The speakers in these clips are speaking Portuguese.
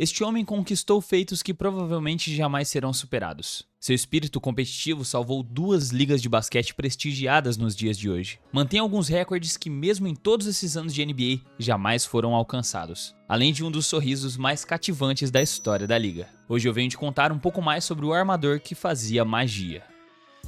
este homem conquistou feitos que provavelmente jamais serão superados. Seu espírito competitivo salvou 2 ligas de basquete prestigiadas nos dias de hoje. Mantém alguns recordes que, mesmo em todos esses anos de NBA, jamais foram alcançados. Além de um dos sorrisos mais cativantes da história da liga. Hoje eu venho te contar um pouco mais sobre o armador que fazia magia.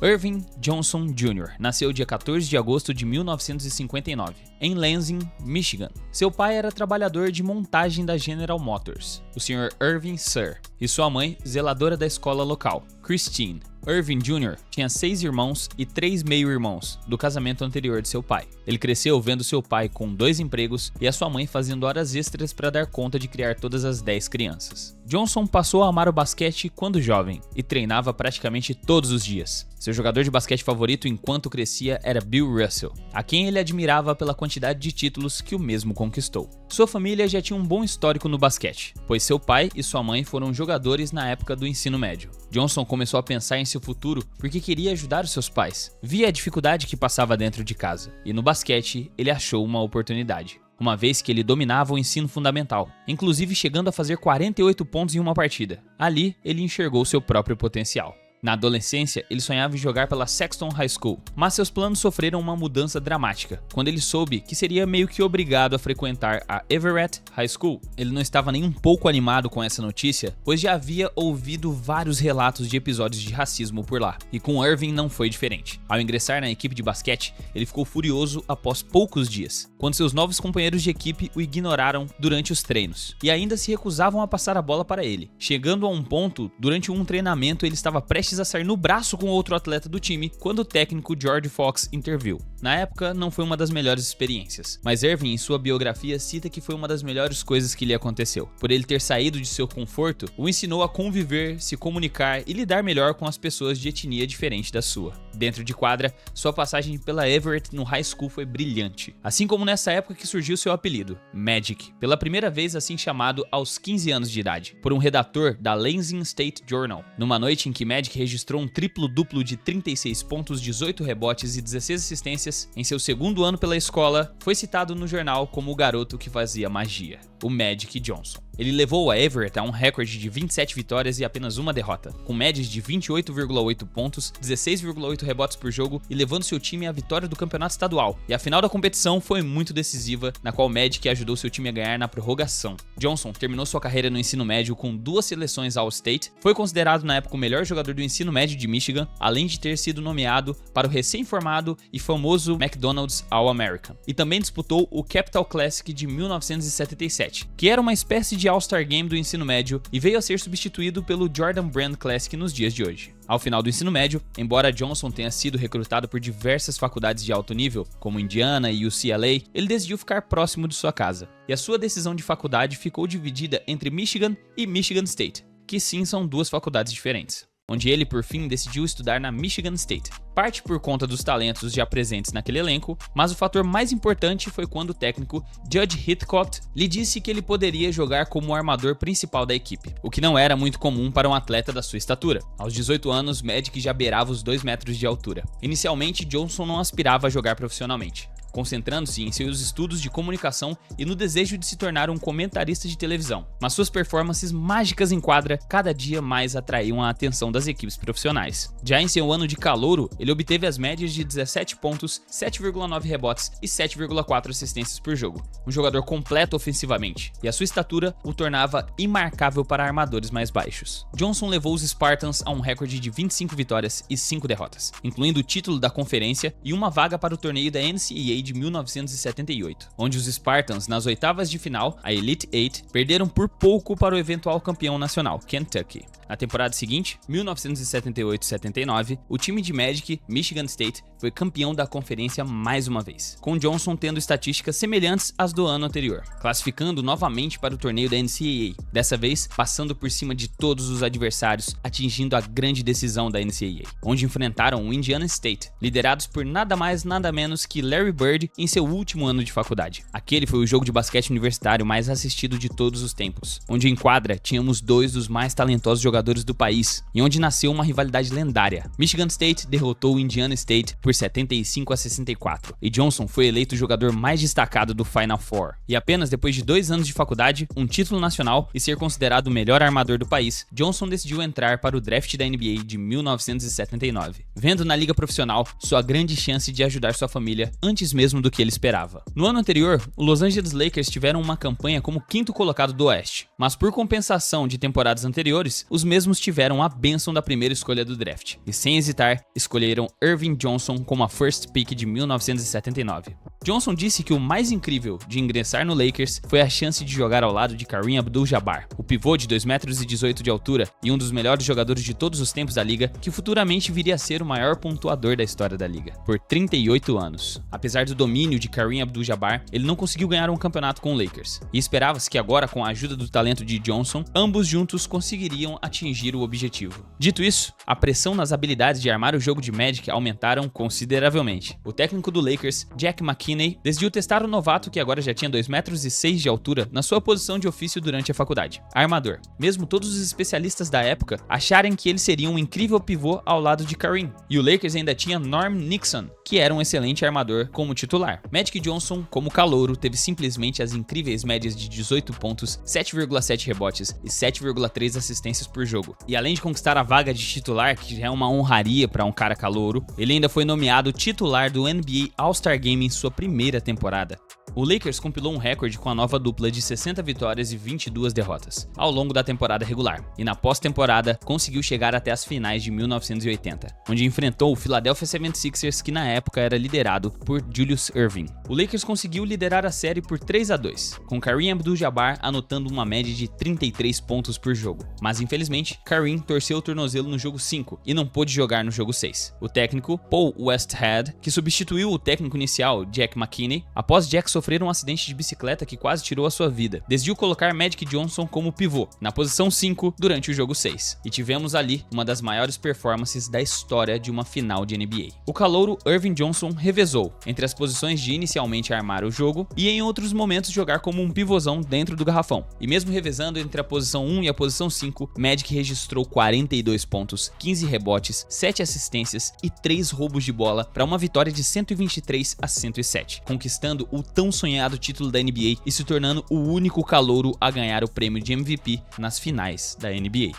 Earvin Johnson Jr. nasceu dia 14 de agosto de 1959, em Lansing, Michigan. Seu pai era trabalhador de montagem da General Motors, o Sr. Earvin Sir, e sua mãe, zeladora da escola local, Christine. Earvin Jr. tinha 6 irmãos e 3 meio-irmãos do casamento anterior de seu pai. Ele cresceu vendo seu pai com 2 empregos e a sua mãe fazendo horas extras para dar conta de criar todas as 10 crianças. Johnson passou a amar o basquete quando jovem e treinava praticamente todos os dias. Seu jogador de basquete favorito enquanto crescia era Bill Russell, a quem ele admirava pela quantidade de títulos que o mesmo conquistou. Sua família já tinha um bom histórico no basquete, pois seu pai e sua mãe foram jogadores na época do ensino médio. Johnson começou a pensar em seu futuro porque queria ajudar os seus pais. Via a dificuldade que passava dentro de casa, e no basquete ele achou uma oportunidade. Uma vez que ele dominava o ensino fundamental, inclusive chegando a fazer 48 pontos em uma partida. Ali, ele enxergou seu próprio potencial. Na adolescência, ele sonhava em jogar pela Sexton High School, mas seus planos sofreram uma mudança dramática, quando ele soube que seria meio que obrigado a frequentar a Everett High School. Ele não estava nem um pouco animado com essa notícia, pois já havia ouvido vários relatos de episódios de racismo por lá, e com Earvin não foi diferente. Ao ingressar na equipe de basquete, ele ficou furioso após poucos dias, quando seus novos companheiros de equipe o ignoraram durante os treinos, e ainda se recusavam a passar a bola para ele. Chegando a um ponto, durante um treinamento ele estava prestes a sair no braço com outro atleta do time quando o técnico George Fox interviu. Na época, não foi uma das melhores experiências, mas Earvin em sua biografia cita que foi uma das melhores coisas que lhe aconteceu. Por ele ter saído de seu conforto, o ensinou a conviver, se comunicar e lidar melhor com as pessoas de etnia diferente da sua. Dentro de quadra, sua passagem pela Everett no high school foi brilhante, assim como nessa época que surgiu seu apelido, Magic, pela primeira vez assim chamado aos 15 anos de idade, por um redator da Lansing State Journal, numa noite em que Magic registrou um triplo-duplo de 36 pontos, 18 rebotes e 16 assistências em seu segundo ano pela escola, foi citado no jornal como o garoto que fazia magia, o Magic Johnson. Ele levou a Everett a um recorde de 27 vitórias e apenas uma derrota, com médias de 28,8 pontos, 16,8 rebotes por jogo e levando seu time à vitória do campeonato estadual. E a final da competição foi muito decisiva, na qual Magic ajudou seu time a ganhar na prorrogação. Johnson terminou sua carreira no ensino médio com 2 seleções All-State, foi considerado na época o melhor jogador do ensino médio de Michigan, além de ter sido nomeado para o recém-formado e famoso McDonald's All-American. E também disputou o Capital Classic de 1977, que era uma espécie de All-Star Game do ensino médio e veio a ser substituído pelo Jordan Brand Classic nos dias de hoje. Ao final do ensino médio, embora Johnson tenha sido recrutado por diversas faculdades de alto nível, como Indiana e UCLA, ele decidiu ficar próximo de sua casa. E a sua decisão de faculdade ficou dividida entre Michigan e Michigan State, que sim são 2 faculdades diferentes, onde ele por fim decidiu estudar na Michigan State. Parte por conta dos talentos já presentes naquele elenco, mas o fator mais importante foi quando o técnico Judge Hitchcock lhe disse que ele poderia jogar como o armador principal da equipe, o que não era muito comum para um atleta da sua estatura. Aos 18 anos, Magic já beirava os 2 metros de altura. Inicialmente, Johnson não aspirava a jogar profissionalmente, concentrando-se em seus estudos de comunicação e no desejo de se tornar um comentarista de televisão. Mas suas performances mágicas em quadra cada dia mais atraíam a atenção das equipes profissionais. Já em seu ano de calouro, ele obteve as médias de 17 pontos, 7,9 rebotes e 7,4 assistências por jogo. Um jogador completo ofensivamente, e a sua estatura o tornava imarcável para armadores mais baixos. Johnson levou os Spartans a um recorde de 25 vitórias e 5 derrotas, incluindo o título da conferência e uma vaga para o torneio da NCAA de 1978, onde os Spartans, nas oitavas de final, a Elite Eight, perderam por pouco para o eventual campeão nacional, Kentucky. Na temporada seguinte, 1978-79, o time de Magic, Michigan State, foi campeão da conferência mais uma vez, com Johnson tendo estatísticas semelhantes às do ano anterior, classificando novamente para o torneio da NCAA, dessa vez passando por cima de todos os adversários, atingindo a grande decisão da NCAA, onde enfrentaram o Indiana State, liderados por nada mais nada menos que Larry Bird Bird em seu último ano de faculdade. Aquele foi o jogo de basquete universitário mais assistido de todos os tempos, onde em quadra tínhamos dois dos mais talentosos jogadores do país e onde nasceu uma rivalidade lendária. Michigan State derrotou o Indiana State por 75-64 e Johnson foi eleito o jogador mais destacado do Final Four. E apenas depois de 2 anos de faculdade, um título nacional e ser considerado o melhor armador do país, Johnson decidiu entrar para o draft da NBA de 1979, vendo na liga profissional sua grande chance de ajudar sua família antes mesmo do que ele esperava. No ano anterior, o Los Angeles Lakers tiveram uma campanha como 5º colocado do Oeste, mas por compensação de temporadas anteriores, os mesmos tiveram a bênção da primeira escolha do draft, e sem hesitar, escolheram Ervin Johnson como a first pick de 1979. Johnson disse que o mais incrível de ingressar no Lakers foi a chance de jogar ao lado de Kareem Abdul-Jabbar, o pivô de 2,18 m de altura e um dos melhores jogadores de todos os tempos da liga, que futuramente viria a ser o maior pontuador da história da liga, por 38 anos. Apesar do domínio de Kareem Abdul-Jabbar, ele não conseguiu ganhar um campeonato com o Lakers, e esperava-se que agora, com a ajuda do talento de Johnson, ambos juntos conseguiriam atingir o objetivo. Dito isso, a pressão nas habilidades de armar o jogo de Magic aumentaram consideravelmente. O técnico do Lakers, Jack McKinney, decidiu testar o novato, que agora já tinha 2,6 m de altura, na sua posição de ofício durante a faculdade, armador. Mesmo todos os especialistas da época acharem que ele seria um incrível pivô ao lado de Kareem. E o Lakers ainda tinha Norm Nixon, que era um excelente armador, como titular. Magic Johnson, como calouro, teve simplesmente as incríveis médias de 18 pontos, 7,7 rebotes e 7,3 assistências por jogo. E além de conquistar a vaga de titular, que já é uma honraria para um cara calouro, ele ainda foi nomeado titular do NBA All-Star Game em sua primeira temporada. O Lakers compilou um recorde com a nova dupla de 60 vitórias e 22 derrotas ao longo da temporada regular, e na pós-temporada conseguiu chegar até as finais de 1980, onde enfrentou o Philadelphia 76ers, que na época era liderado por Julius Erving. O Lakers conseguiu liderar a série por 3-2, com Kareem Abdul-Jabbar anotando uma média de 33 pontos por jogo, mas infelizmente Kareem torceu o tornozelo no jogo 5 e não pôde jogar no jogo 6. O técnico Paul Westhead, que substituiu o técnico inicial Jack McKinney, após Jack sofrer um acidente de bicicleta que quase tirou a sua vida, decidiu colocar Magic Johnson como pivô, na posição 5 durante o jogo 6, e tivemos ali uma das maiores performances da história de uma final de NBA. O calouro Ervin Johnson revezou entre as posições de inicialmente armar o jogo e em outros momentos jogar como um pivôzão dentro do garrafão, e mesmo revezando entre a posição 1 e a posição 5, Magic registrou 42 pontos, 15 rebotes, 7 assistências e 3 roubos de bola para uma vitória de 123-107, conquistando o tão sonhado título da NBA e se tornando o único calouro a ganhar o prêmio de MVP nas finais da NBA.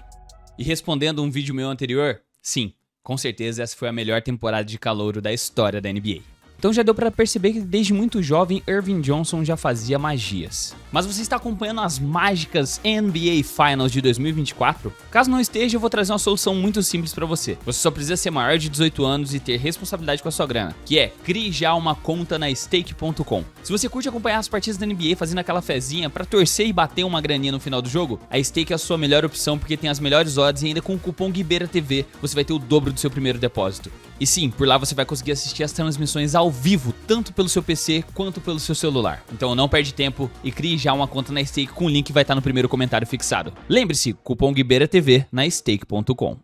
E respondendo um vídeo meu anterior, sim, com certeza essa foi a melhor temporada de calouro da história da NBA. Então já deu pra perceber que desde muito jovem Ervin Johnson já fazia magias. Mas você está acompanhando as mágicas NBA Finals de 2024? Caso não esteja, eu vou trazer uma solução muito simples pra você. Você só precisa ser maior de 18 anos e ter responsabilidade com a sua grana, que é crie já uma conta na Stake.com. Se você curte acompanhar as partidas da NBA fazendo aquela fezinha pra torcer e bater uma graninha no final do jogo, a Stake é a sua melhor opção porque tem as melhores odds e ainda com o cupom GUIBERATV você vai ter o dobro do seu primeiro depósito. E sim, por lá você vai conseguir assistir as transmissões ao vivo, tanto pelo seu PC quanto pelo seu celular. Então não perde tempo e crie já uma conta na Stake, com o link que vai estar no primeiro comentário fixado. Lembre-se, cupom GUIBERATV na Stake.com.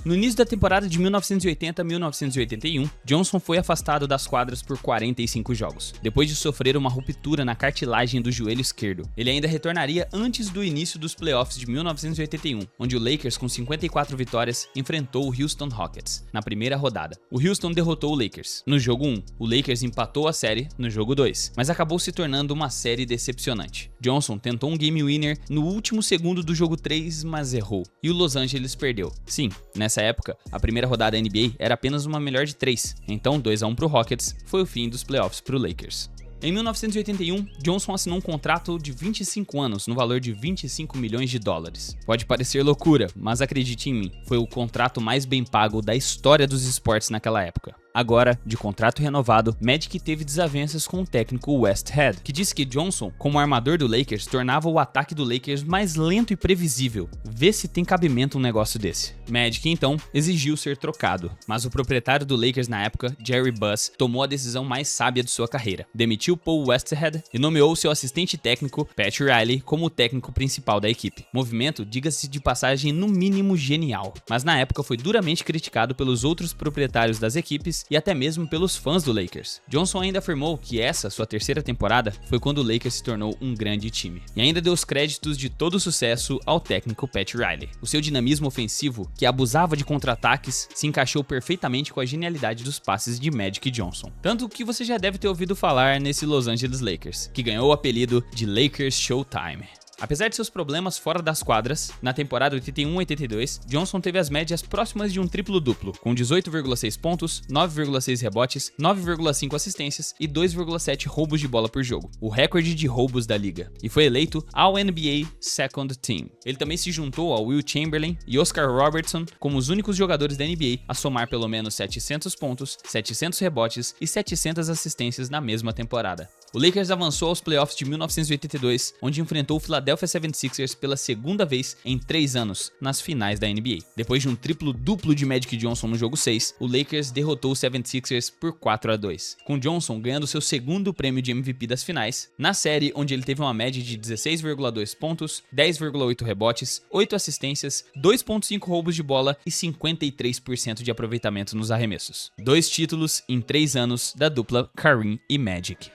No início da temporada de 1980-1981, Johnson foi afastado das quadras por 45 jogos, depois de sofrer uma ruptura na cartilagem do joelho esquerdo. Ele ainda retornaria antes do início dos playoffs de 1981, onde o Lakers, com 54 vitórias, enfrentou o Houston Rockets na primeira rodada. O Houston derrotou o Lakers no jogo 1, o Lakers empatou a série no jogo 2, mas acabou se tornando uma série decepcionante. Johnson tentou um game winner no último segundo do jogo 3, mas errou, e o Los Angeles perdeu. Sim, nessa época, a primeira rodada da NBA era apenas uma melhor de 3, então 2-1 pro Rockets foi o fim dos playoffs pro Lakers. Em 1981, Johnson assinou um contrato de 25 anos no valor de 25 milhões de dólares. Pode parecer loucura, mas acredite em mim, foi o contrato mais bem pago da história dos esportes naquela época. Agora, de contrato renovado, Magic teve desavenças com o técnico Westhead, que disse que Johnson, como armador do Lakers, tornava o ataque do Lakers mais lento e previsível. Vê se tem cabimento um negócio desse. Magic, então, exigiu ser trocado, mas o proprietário do Lakers na época, Jerry Buss, tomou a decisão mais sábia de sua carreira. Demitiu Paul Westhead e nomeou seu assistente técnico, Pat Riley, como o técnico principal da equipe. Movimento, diga-se de passagem, no mínimo genial, mas na época foi duramente criticado pelos outros proprietários das equipes jogadores e até mesmo pelos fãs do Lakers. Johnson ainda afirmou que essa, sua terceira temporada, foi quando o Lakers se tornou um grande time. E ainda deu os créditos de todo o sucesso ao técnico Pat Riley. O seu dinamismo ofensivo, que abusava de contra-ataques, se encaixou perfeitamente com a genialidade dos passes de Magic Johnson. Tanto que você já deve ter ouvido falar nesse Los Angeles Lakers, que ganhou o apelido de Lakers Showtime. Apesar de seus problemas fora das quadras, na temporada 81-82, Johnson teve as médias próximas de um triplo-duplo, com 18,6 pontos, 9,6 rebotes, 9,5 assistências e 2,7 roubos de bola por jogo, o recorde de roubos da liga, e foi eleito ao NBA Second Team. Ele também se juntou ao Will Chamberlain e Oscar Robertson como os únicos jogadores da NBA a somar pelo menos 700 pontos, 700 rebotes e 700 assistências na mesma temporada. O Lakers avançou aos playoffs de 1982, onde enfrentou o Philadelphia 76ers pela segunda vez em 3 anos, nas finais da NBA. Depois de um triplo-duplo de Magic Johnson no jogo 6, o Lakers derrotou o 76ers por 4-2, com Johnson ganhando seu segundo prêmio de MVP das finais, na série onde ele teve uma média de 16,2 pontos, 10,8 rebotes, 8 assistências, 2,5 roubos de bola e 53% de aproveitamento nos arremessos. 2 títulos em 3 anos da dupla Kareem e Magic.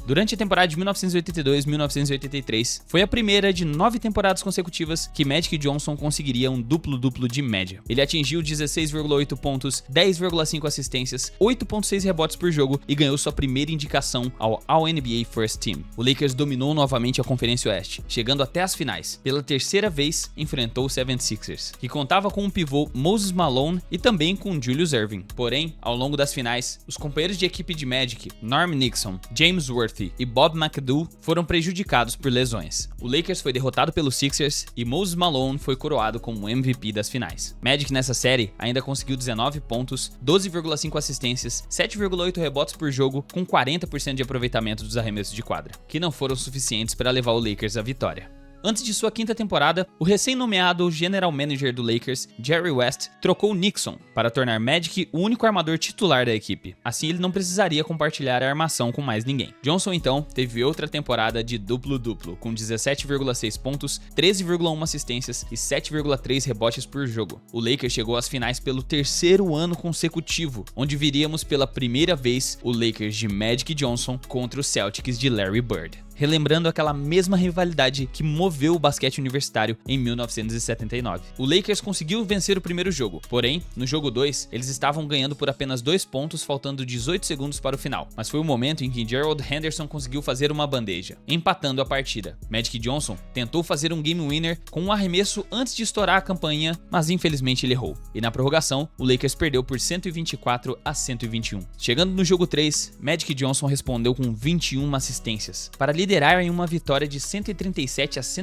Durante a temporada de 1982-1983, foi a primeira de 9 temporadas consecutivas que Magic Johnson conseguiria um duplo-duplo de média. Ele atingiu 16,8 pontos, 10,5 assistências, 8,6 rebotes por jogo e ganhou sua primeira indicação ao All-NBA First Team. O Lakers dominou novamente a Conferência Oeste, chegando até as finais. Pela terceira vez, enfrentou o 76ers, que contava com um pivô Moses Malone e também com Julius Erving. Porém, ao longo das finais, os companheiros de equipe de Magic, Norm Nixon, James Worthy e Bob McAdoo foram prejudicados por lesões. O Lakers foi derrotado pelos Sixers e Moses Malone foi coroado como MVP das finais. Magic nessa série ainda conseguiu 19 pontos, 12,5 assistências, 7,8 rebotes por jogo com 40% de aproveitamento dos arremessos de quadra, que não foram suficientes para levar o Lakers à vitória. Antes de sua quinta temporada, o recém-nomeado General Manager do Lakers, Jerry West, trocou Nixon para tornar Magic o único armador titular da equipe. Assim ele não precisaria compartilhar a armação com mais ninguém. Johnson então teve outra temporada de duplo-duplo, com 17,6 pontos, 13,1 assistências e 7,3 rebotes por jogo. O Lakers chegou às finais pelo terceiro ano consecutivo, onde viríamos pela primeira vez o Lakers de Magic Johnson contra os Celtics de Larry Bird, relembrando aquela mesma rivalidade que moveu o basquete universitário em 1979. O Lakers conseguiu vencer o primeiro jogo, porém, no jogo 2, eles estavam ganhando por apenas 2 pontos, faltando 18 segundos para o final. Mas foi o momento em que Gerald Henderson conseguiu fazer uma bandeja, empatando a partida. Magic Johnson tentou fazer um game winner com um arremesso antes de estourar a campainha, mas infelizmente ele errou. E na prorrogação, o Lakers perdeu por 124-121. Chegando no jogo 3, Magic Johnson respondeu com 21 assistências, para liderar em uma vitória de 137-104.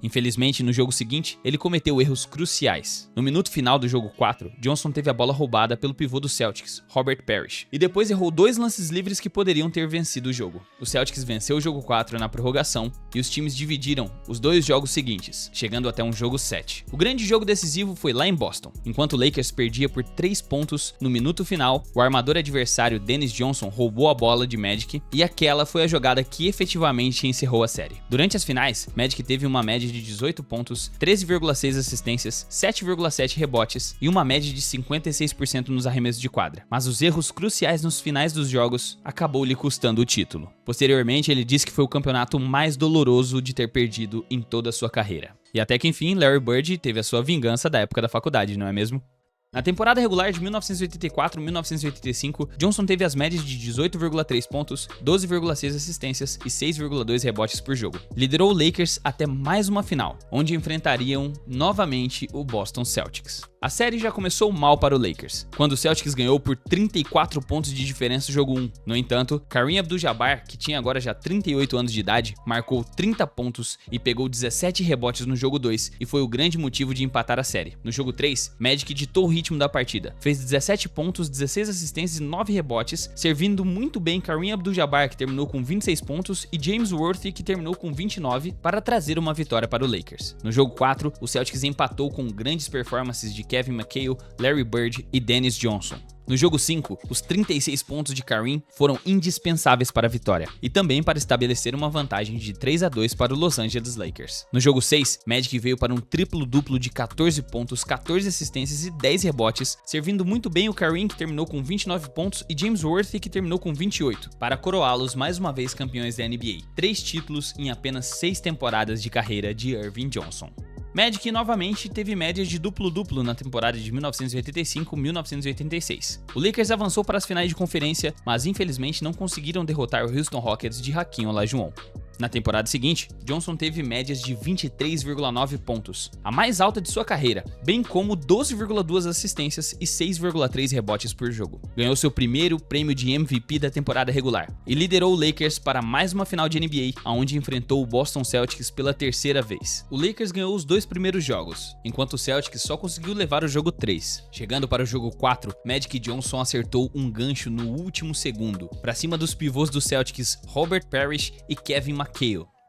Infelizmente, no jogo seguinte, ele cometeu erros cruciais. No minuto final do jogo 4, Johnson teve a bola roubada pelo pivô do Celtics, Robert Parrish, e depois errou 2 lances livres que poderiam ter vencido o jogo. O Celtics venceu o jogo 4 na prorrogação e os times dividiram os 2 jogos seguintes, chegando até um jogo 7. O grande jogo decisivo foi lá em Boston. Enquanto o Lakers perdia por 3 pontos no minuto final, o armador adversário Dennis Johnson roubou a bola de Magic e aquela foi a jogada que efetivamente encerrou a série. Durante as finais, Magic teve uma média de 18 pontos, 13,6 assistências, 7,7 rebotes e uma média de 56% nos arremessos de quadra. Mas os erros cruciais nos finais dos jogos acabou lhe custando o título. Posteriormente, ele disse que foi o campeonato mais doloroso de ter perdido em toda a sua carreira. E até que enfim, Larry Bird teve a sua vingança da época da faculdade, não é mesmo? Na temporada regular de 1984-1985, Johnson teve as médias de 18,3 pontos, 12,6 assistências e 6,2 rebotes por jogo. Liderou o Lakers até mais uma final, onde enfrentariam novamente o Boston Celtics. A série já começou mal para o Lakers, quando o Celtics ganhou por 34 pontos de diferença no jogo 1. No entanto, Kareem Abdul-Jabbar, que tinha agora já 38 anos de idade, marcou 30 pontos e pegou 17 rebotes no jogo 2 e foi o grande motivo de empatar a série. No jogo 3, Magic ditou o ritmo da partida, fez 17 pontos, 16 assistências e 9 rebotes, servindo muito bem Kareem Abdul-Jabbar, que terminou com 26 pontos, e James Worthy, que terminou com 29, para trazer uma vitória para o Lakers. No jogo 4, o Celtics empatou com grandes performances de Kevin McHale, Larry Bird e Dennis Johnson. No jogo 5, os 36 pontos de Kareem foram indispensáveis para a vitória e também para estabelecer uma vantagem de 3-2 para o Los Angeles Lakers. No jogo 6, Magic veio para um triplo-duplo de 14 pontos, 14 assistências e 10 rebotes, servindo muito bem o Kareem, que terminou com 29 pontos, e James Worthy, que terminou com 28, para coroá-los mais uma vez campeões da NBA. 3 títulos em apenas 6 temporadas de carreira de Irving Johnson. Magic novamente teve médias de duplo-duplo na temporada de 1985-1986. O Lakers avançou para as finais de conferência, mas infelizmente não conseguiram derrotar o Houston Rockets de Hakeem Olajuwon. Na temporada seguinte, Johnson teve médias de 23,9 pontos, a mais alta de sua carreira, bem como 12,2 assistências e 6,3 rebotes por jogo. Ganhou seu primeiro prêmio de MVP da temporada regular e liderou o Lakers para mais uma final de NBA, onde enfrentou o Boston Celtics pela terceira vez. O Lakers ganhou os 2 primeiros jogos, enquanto o Celtics só conseguiu levar o jogo 3. Chegando para o jogo 4, Magic Johnson acertou um gancho no último segundo, para cima dos pivôs do Celtics Robert Parrish e Kevin McHale,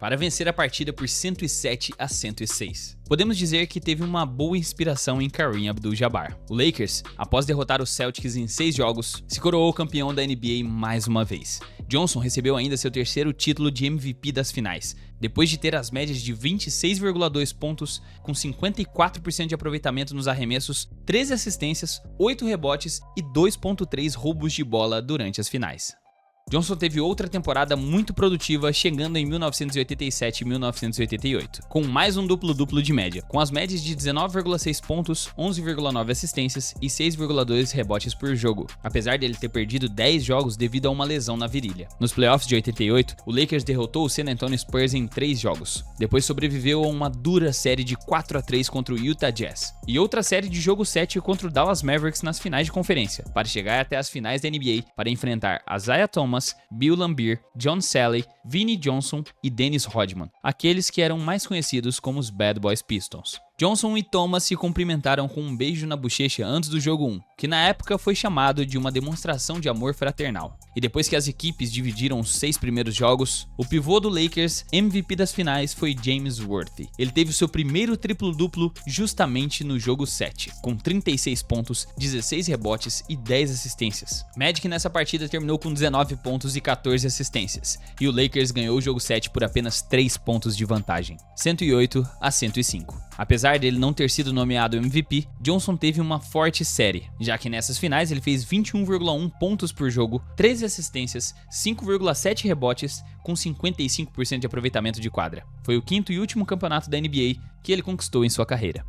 para vencer a partida por 107-106. Podemos dizer que teve uma boa inspiração em Kareem Abdul-Jabbar. O Lakers, após derrotar os Celtics em 6 jogos, se coroou campeão da NBA mais uma vez. Johnson recebeu ainda seu terceiro título de MVP das finais, depois de ter as médias de 26,2 pontos, com 54% de aproveitamento nos arremessos, 13 assistências, 8 rebotes e 2,3 roubos de bola durante as finais. Johnson teve outra temporada muito produtiva, chegando em 1987 e 1988, com mais um duplo-duplo de média, com as médias de 19,6 pontos, 11,9 assistências e 6,2 rebotes por jogo, apesar dele ter perdido 10 jogos devido a uma lesão na virilha. Nos playoffs de 88, o Lakers derrotou o San Antonio Spurs em 3 jogos, depois sobreviveu a uma dura série de 4-3 contra o Utah Jazz, e outra série de jogo 7 contra o Dallas Mavericks nas finais de conferência, para chegar até as finais da NBA para enfrentar Isaiah Thomas, Bill Laimbeer, John Salley, Vinnie Johnson e Dennis Rodman, aqueles que eram mais conhecidos como os Bad Boys Pistons. Johnson e Thomas se cumprimentaram com um beijo na bochecha antes do jogo 1, que na época foi chamado de uma demonstração de amor fraternal. E depois que as equipes dividiram os 6 primeiros jogos, o pivô do Lakers, MVP das finais, foi James Worthy. Ele teve o seu primeiro triplo-duplo justamente no jogo 7, com 36 pontos, 16 rebotes e 10 assistências. Magic nessa partida terminou com 19 pontos e 14 assistências, e o Lakers ganhou o jogo 7 por apenas 3 pontos de vantagem, 108-105. Apesar dele não ter sido nomeado MVP, Johnson teve uma forte série, já que nessas finais ele fez 21,1 pontos por jogo, 13 assistências, 5,7 rebotes, com 55% de aproveitamento de quadra. Foi o quinto e último campeonato da NBA que ele conquistou em sua carreira.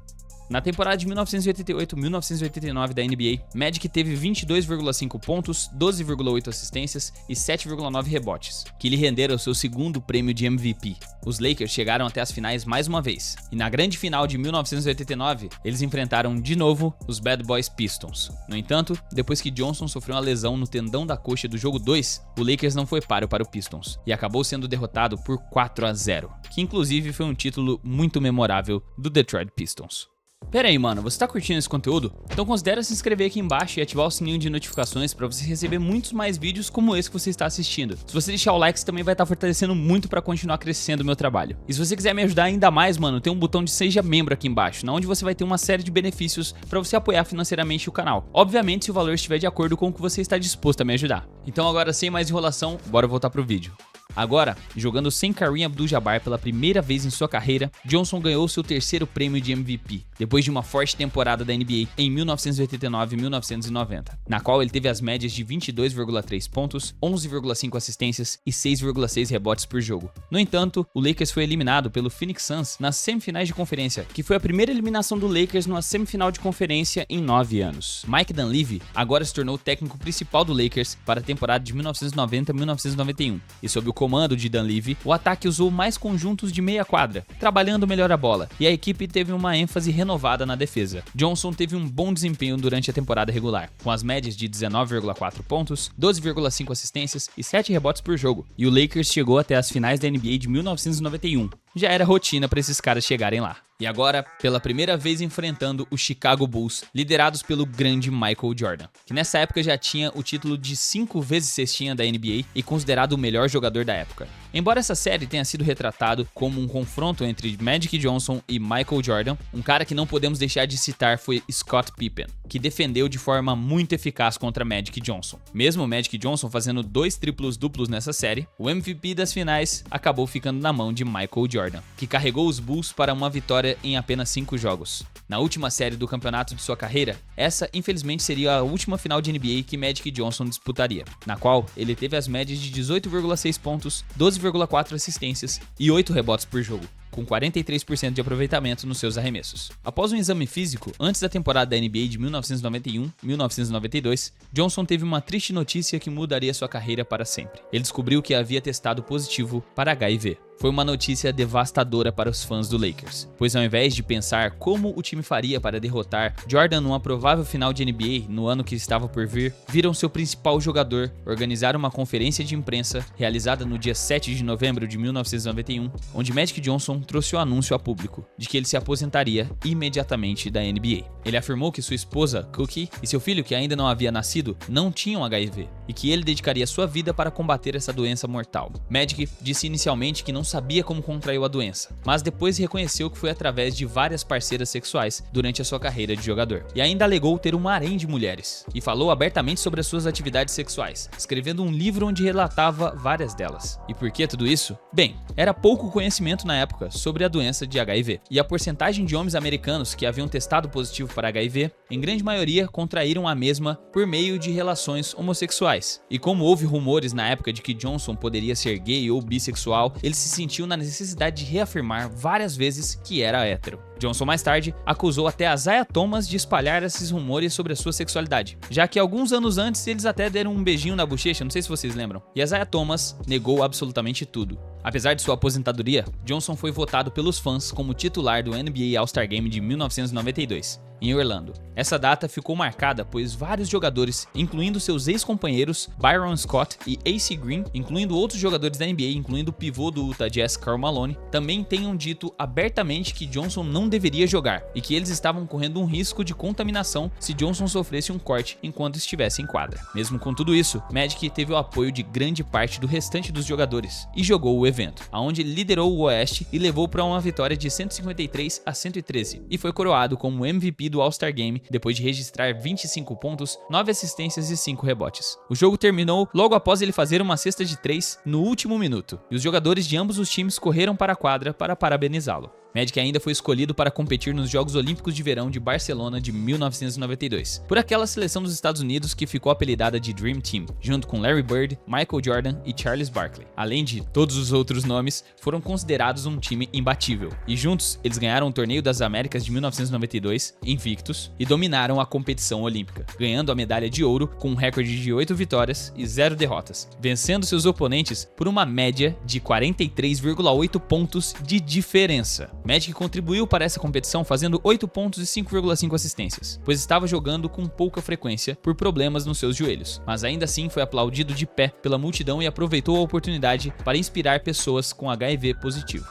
Na temporada de 1988-1989 da NBA, Magic teve 22,5 pontos, 12,8 assistências e 7,9 rebotes, que lhe renderam seu segundo prêmio de MVP. Os Lakers chegaram até as finais mais uma vez, e na grande final de 1989, eles enfrentaram de novo os Bad Boys Pistons. No entanto, depois que Johnson sofreu uma lesão no tendão da coxa do jogo 2, o Lakers não foi páreo para o Pistons, e acabou sendo derrotado por 4-0, que inclusive foi um título muito memorável do Detroit Pistons. Pera aí, mano, você tá curtindo esse conteúdo? Então considera se inscrever aqui embaixo e ativar o sininho de notificações para você receber muitos mais vídeos como esse que você está assistindo. Se você deixar o like, você também vai estar fortalecendo muito para continuar crescendo o meu trabalho. E se você quiser me ajudar ainda mais, mano, tem um botão de Seja Membro aqui embaixo, onde você vai ter uma série de benefícios para você apoiar financeiramente o canal. Obviamente, se o valor estiver de acordo com o que você está disposto a me ajudar. Então agora, sem mais enrolação, bora voltar pro vídeo. Agora, jogando sem Kareem Abdul-Jabbar pela primeira vez em sua carreira, Johnson ganhou seu terceiro prêmio de MVP, depois de uma forte temporada da NBA em 1989 e 1990, na qual ele teve as médias de 22,3 pontos, 11,5 assistências e 6,6 rebotes por jogo. No entanto, o Lakers foi eliminado pelo Phoenix Suns nas semifinais de conferência, que foi a primeira eliminação do Lakers numa semifinal de conferência em 9 anos. Mike Dunleavy agora se tornou o técnico principal do Lakers para a temporada de 1990-1991, e sob o comando de Dunleavy, o ataque usou mais conjuntos de meia quadra, trabalhando melhor a bola, e a equipe teve uma ênfase renovada na defesa. Johnson teve um bom desempenho durante a temporada regular, com as médias de 19,4 pontos, 12,5 assistências e 7 rebotes por jogo, e o Lakers chegou até as finais da NBA de 1991. Já era rotina para esses caras chegarem lá. E agora, pela primeira vez enfrentando o Chicago Bulls, liderados pelo grande Michael Jordan, que nessa época já tinha o título de 5 vezes cestinha da NBA e considerado o melhor jogador da época. Embora essa série tenha sido retratado como um confronto entre Magic Johnson e Michael Jordan, um cara que não podemos deixar de citar foi Scott Pippen, que defendeu de forma muito eficaz contra Magic Johnson. Mesmo o Magic Johnson fazendo 2 triplos duplos nessa série, o MVP das finais acabou ficando na mão de Michael Jordan, que carregou os Bulls para uma vitória em apenas 5 jogos. Na última série do campeonato de sua carreira, essa infelizmente seria a última final de NBA que Magic Johnson disputaria, na qual ele teve as médias de 18,6 pontos, 12,4 assistências e 8 rebotes por jogo, com 43% de aproveitamento nos seus arremessos. Após um exame físico, antes da temporada da NBA de 1991-1992, Johnson teve uma triste notícia que mudaria sua carreira para sempre. Ele descobriu que havia testado positivo para HIV. Foi uma notícia devastadora para os fãs do Lakers, pois ao invés de pensar como o time faria para derrotar Jordan numa provável final de NBA no ano que estava por vir, viram seu principal jogador organizar uma conferência de imprensa realizada no dia 7 de novembro de 1991, onde Magic Johnson trouxe o anúncio a público de que ele se aposentaria imediatamente da NBA. Ele afirmou que sua esposa, Cookie, e seu filho, que ainda não havia nascido, não tinham HIV, e que ele dedicaria sua vida para combater essa doença mortal. Magic disse inicialmente que não sabia como contraiu a doença, mas depois reconheceu que foi através de várias parceiras sexuais durante a sua carreira de jogador. E ainda alegou ter um harém de mulheres, e falou abertamente sobre as suas atividades sexuais, escrevendo um livro onde relatava várias delas. E por que tudo isso? Bem, era pouco conhecimento na época sobre a doença de HIV, e a porcentagem de homens americanos que haviam testado positivo para HIV, em grande maioria contraíram a mesma por meio de relações homossexuais. E como houve rumores na época de que Johnson poderia ser gay ou bissexual, ele se sentiu na necessidade de reafirmar várias vezes que era hétero. Johnson mais tarde acusou até a Isaiah Thomas de espalhar esses rumores sobre a sua sexualidade, já que alguns anos antes eles até deram um beijinho na bochecha, não sei se vocês lembram, e a Isaiah Thomas negou absolutamente tudo. Apesar de sua aposentadoria, Johnson foi votado pelos fãs como titular do NBA All-Star Game de 1992. Em Orlando. Essa data ficou marcada pois vários jogadores, incluindo seus ex-companheiros Byron Scott e AC Green, incluindo outros jogadores da NBA, incluindo o pivô do Utah Jazz Karl Malone, também tenham dito abertamente que Johnson não deveria jogar e que eles estavam correndo um risco de contaminação se Johnson sofresse um corte enquanto estivesse em quadra. Mesmo com tudo isso, Magic teve o apoio de grande parte do restante dos jogadores e jogou o evento, aonde ele liderou o Oeste e levou para uma vitória de 153-113 e foi coroado como MVP do All-Star Game depois de registrar 25 pontos, 9 assistências e 5 rebotes. O jogo terminou logo após ele fazer uma cesta de 3 no último minuto, e os jogadores de ambos os times correram para a quadra para parabenizá-lo. Magic ainda foi escolhido para competir nos Jogos Olímpicos de Verão de Barcelona de 1992, por aquela seleção dos Estados Unidos que ficou apelidada de Dream Team, junto com Larry Bird, Michael Jordan e Charles Barkley. Além de todos os outros nomes, foram considerados um time imbatível, e juntos eles ganharam o Torneio das Américas de 1992, invictos, e dominaram a competição olímpica, ganhando a medalha de ouro com um recorde de 8 vitórias e 0 derrotas, vencendo seus oponentes por uma média de 43,8 pontos de diferença. Magic contribuiu para essa competição fazendo 8 pontos e 5,5 assistências, pois estava jogando com pouca frequência por problemas nos seus joelhos, mas ainda assim foi aplaudido de pé pela multidão e aproveitou a oportunidade para inspirar pessoas com HIV positivo.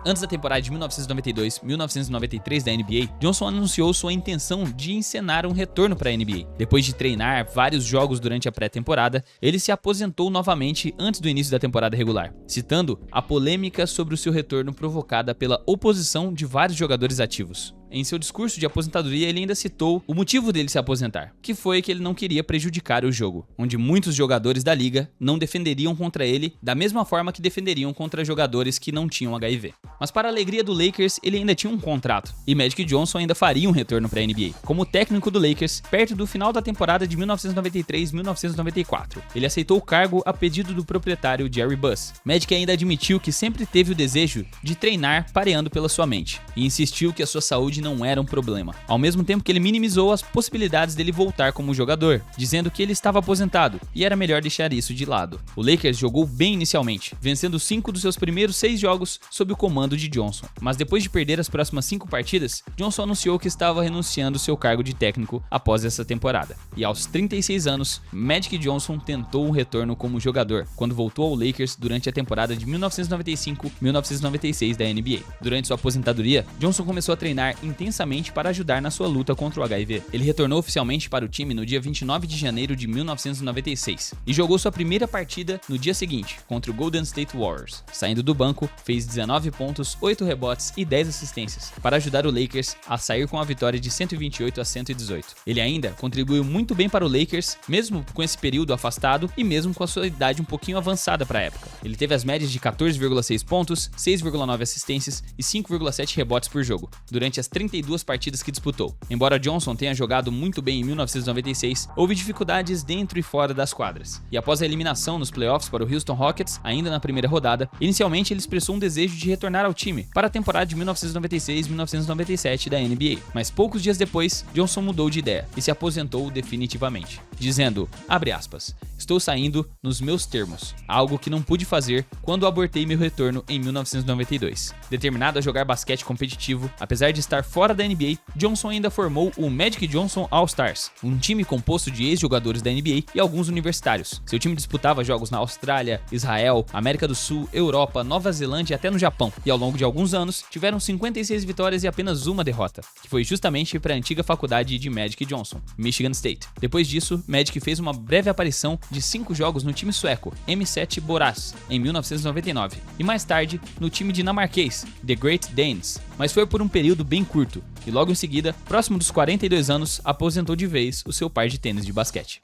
Antes da temporada de 1992-1993 da NBA, Johnson anunciou sua intenção de encenar um retorno para a NBA. Depois de treinar vários jogos durante a pré-temporada, ele se aposentou novamente antes do início da temporada regular, citando a polêmica sobre o seu retorno provocada pela oposição de vários jogadores ativos. Em seu discurso de aposentadoria, ele ainda citou o motivo dele se aposentar, que foi que ele não queria prejudicar o jogo, onde muitos jogadores da liga não defenderiam contra ele da mesma forma que defenderiam contra jogadores que não tinham HIV. Mas para a alegria do Lakers, ele ainda tinha um contrato, e Magic Johnson ainda faria um retorno para a NBA, como técnico do Lakers, perto do final da temporada de 1993-1994. Ele aceitou o cargo a pedido do proprietário Jerry Buss. Magic ainda admitiu que sempre teve o desejo de treinar pareando pela sua mente, e insistiu que a sua saúde não era um problema, ao mesmo tempo que ele minimizou as possibilidades dele voltar como jogador, dizendo que ele estava aposentado e era melhor deixar isso de lado. O Lakers jogou bem inicialmente, vencendo 5 dos seus primeiros 6 jogos sob o comando de Johnson, mas depois de perder as próximas 5 partidas, Johnson anunciou que estava renunciando seu cargo de técnico após essa temporada. E aos 36 anos, Magic Johnson tentou um retorno como jogador, quando voltou ao Lakers durante a temporada de 1995-1996 da NBA. Durante sua aposentadoria, Johnson começou a treinar em intensamente para ajudar na sua luta contra o HIV. Ele retornou oficialmente para o time no dia 29 de janeiro de 1996 e jogou sua primeira partida no dia seguinte, contra o Golden State Warriors. Saindo do banco, fez 19 pontos, 8 rebotes e 10 assistências, para ajudar o Lakers a sair com a vitória de 128-118. Ele ainda contribuiu muito bem para o Lakers, mesmo com esse período afastado e mesmo com a sua idade um pouquinho avançada para a época. Ele teve as médias de 14,6 pontos, 6,9 assistências e 5,7 rebotes por jogo, durante as 32 partidas que disputou. Embora Johnson tenha jogado muito bem em 1996, houve dificuldades dentro e fora das quadras. E após a eliminação nos playoffs para o Houston Rockets, ainda na primeira rodada, inicialmente ele expressou um desejo de retornar ao time para a temporada de 1996-1997 da NBA. Mas poucos dias depois, Johnson mudou de ideia e se aposentou definitivamente, dizendo, abre aspas, estou saindo nos meus termos, algo que não pude fazer quando abortei meu retorno em 1992. Determinado a jogar basquete competitivo, apesar de estar fora da NBA, Johnson ainda formou o Magic Johnson All-Stars, um time composto de ex-jogadores da NBA e alguns universitários. Seu time disputava jogos na Austrália, Israel, América do Sul, Europa, Nova Zelândia e até no Japão, e ao longo de alguns anos tiveram 56 vitórias e apenas uma derrota, que foi justamente para a antiga faculdade de Magic Johnson, Michigan State. Depois disso, Magic fez uma breve aparição de 5 jogos no time sueco, M7 Borås, em 1999, e mais tarde no time dinamarquês, The Great Danes, mas foi por um período bem curto, e logo em seguida, próximo dos 42 anos, aposentou de vez o seu par de tênis de basquete.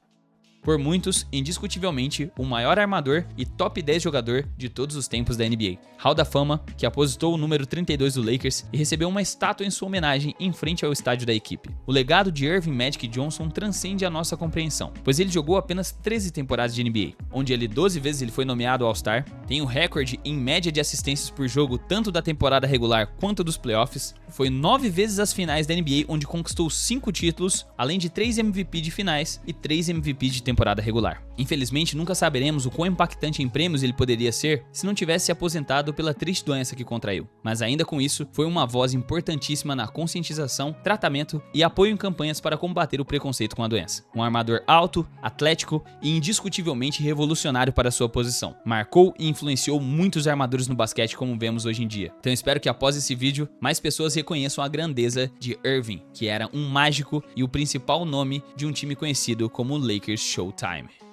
Por muitos, indiscutivelmente, o maior armador e top 10 jogador de todos os tempos da NBA. Hall da Fama, que aposentou o número 32 do Lakers e recebeu uma estátua em sua homenagem em frente ao estádio da equipe. O legado de Earvin Magic Johnson transcende a nossa compreensão, pois ele jogou apenas 13 temporadas de NBA, onde 12 vezes ele foi nomeado All-Star, tem o recorde em média de assistências por jogo tanto da temporada regular quanto dos playoffs, foi 9 vezes às finais da NBA, onde conquistou 5 títulos, além de 3 MVP de finais e 3 MVP de temporada regular. Infelizmente, nunca saberemos o quão impactante em prêmios ele poderia ser se não tivesse se aposentado pela triste doença que contraiu. Mas ainda com isso, foi uma voz importantíssima na conscientização, tratamento e apoio em campanhas para combater o preconceito com a doença. Um armador alto, atlético e indiscutivelmente revolucionário para sua posição. Marcou e influenciou muitos armadores no basquete como vemos hoje em dia. Então espero que após esse vídeo, mais pessoas reconheçam a grandeza de Earvin, que era um mágico e o principal nome de um time conhecido como Lakers Showtime.